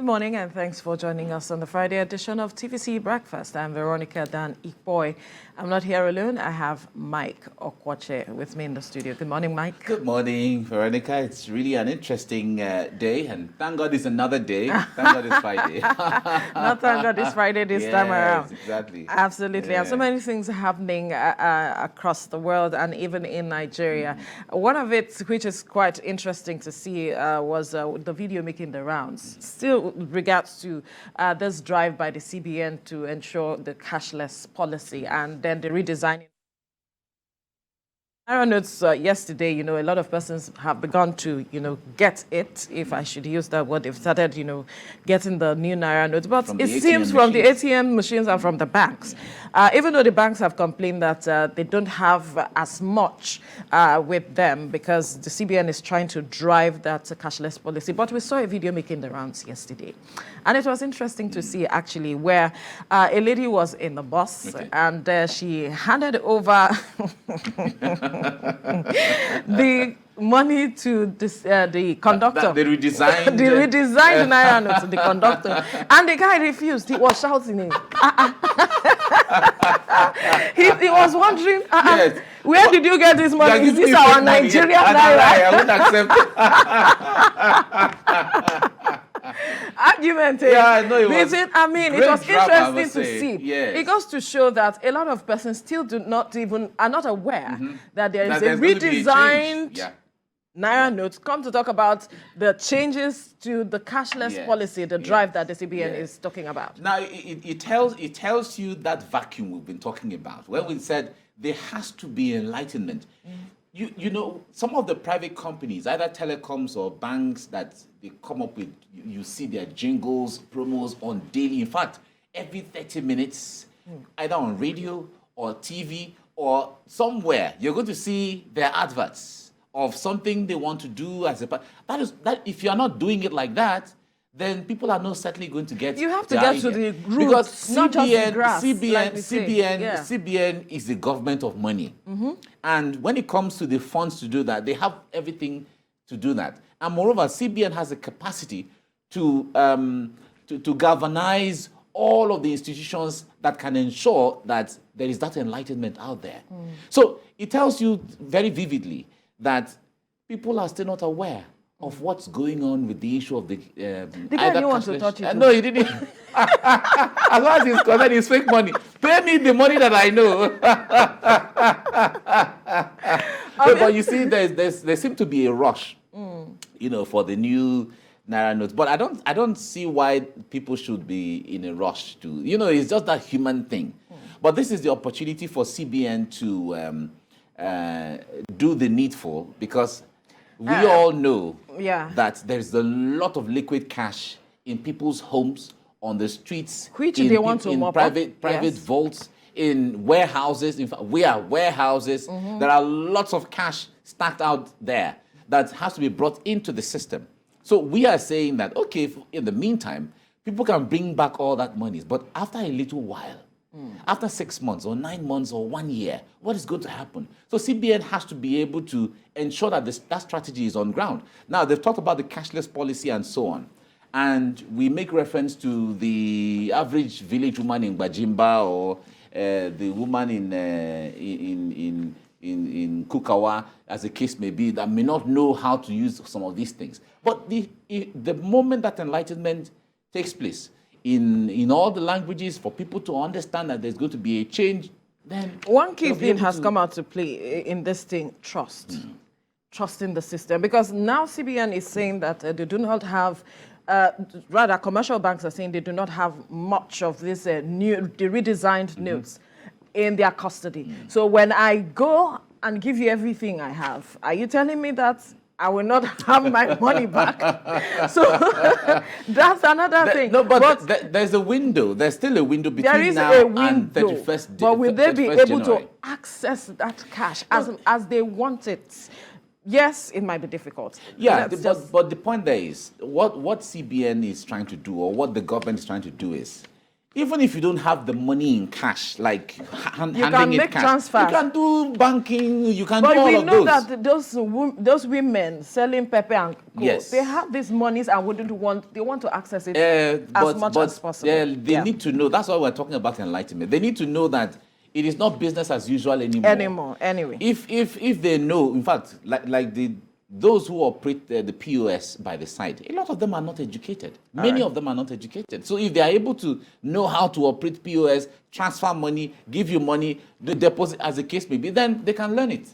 Good morning and thanks for joining us on the Friday edition of TVC Breakfast. I'm Veronica Dan-Ikpoyi. I'm not here alone. I have Mike Okwoche with me in the studio. Good morning, Mike. Good morning, Veronica. It's really an interesting day, and thank God it's another day. Thank God it's Friday. Not thank God it's Friday this time around. Exactly. Absolutely. Yeah. And so many things happening across the world and even in Nigeria. One of it, which is quite interesting to see, was the video making the rounds. Still with regards to this drive by the CBN to ensure the cashless policy and then the redesigning. I noticed yesterday, a lot of persons have begun to, get it, if I should use that word. They've started, getting the new Naira notes. But it seems from the ATM machines and from the banks, even though the banks have complained that they don't have as much with them because the CBN is trying to drive that cashless policy. But we saw a video making the rounds yesterday. And it was interesting to see, actually, where a lady was in the bus and she handed over the money to this, the conductor. The redesigned. The redesigned Naira note to the conductor. And the guy refused. He was shouting it. He was wondering, yes. Where did you get this money? Is this our Nigerian Naira? I won't accept it. Argument. Yeah, no, it was it was interesting to see. Yes. It goes to show that a lot of persons still are not aware that there is a redesigned Naira note. Come to talk about the changes to the cashless policy, the drive that the CBN is talking about. Now, it tells you that vacuum we've been talking about, where we said there has to be enlightenment. You know, some of the private companies, either telecoms or banks, that they come up with, you see their jingles, promos on daily. In fact, every 30 minutes, either on radio or TV or somewhere, you're going to see their adverts of something they want to do as a that if you're not doing it like that, then people are not certainly going to get. You have to get to the roots, because not just the grass, CBN is the government of money, and when it comes to the funds to do that, they have everything to do that. And moreover, CBN has the capacity to galvanize all of the institutions that can ensure that there is that enlightenment out there. So it tells you very vividly that people are still not aware of what's going on with the issue of the guy didn't want to touch it. No, he didn't. As long as he's concerned, it's fake money. Pay me the money that I know. But you see, there seems to be a rush, for the new Naira notes. But I don't see why people should be in a rush to. It's just that human thing. But this is the opportunity for CBN to do the needful, because we all know that there's a lot of liquid cash in people's homes, on the streets, which they want to in private vaults, in warehouses. In fact, we are warehouses. There are lots of cash stacked out there that has to be brought into the system. So we are saying that, okay, in the meantime, people can bring back all that money, but after a little while, after 6 months or 9 months or 1 year, what is going to happen? So CBN has to be able to ensure that that strategy is on ground. Now, they've talked about the cashless policy and so on. And we make reference to the average village woman in Bajimba or the woman in Kukawa, as the case may be, that may not know how to use some of these things. But the moment that enlightenment takes place, in all the languages, for people to understand that there's going to be a change, then one key thing has come out to play in this thing: trust. Trust in the system. Because now CBN is saying that they do not have, rather commercial banks are saying they do not have much of this the redesigned notes in their custody. So when I go and give you everything I have, are you telling me that I will not have my money back? So that's another thing. No, but there's a window. There's still a window between now and 31st. But will they be able January to access that cash as they want it? Yes, it might be difficult. Yeah, but the point there is, what CBN is trying to do, or what the government is trying to do, is even if you don't have the money in cash, like handing can it make cash, transfers. you can do banking, you can do But all we of know those. that those women selling pepper and co, Yes. they have these monies and they want to access it as much as possible. They need to know. That's why we're talking about enlightenment. They need to know that it is not business as usual anymore. Anyway. If they know, in fact, like those who operate the POS by the side, a lot of them are not educated. Many of them are not educated. So if they are able to know how to operate POS, transfer money, give you money, the deposit, as the case may be, then they can learn it.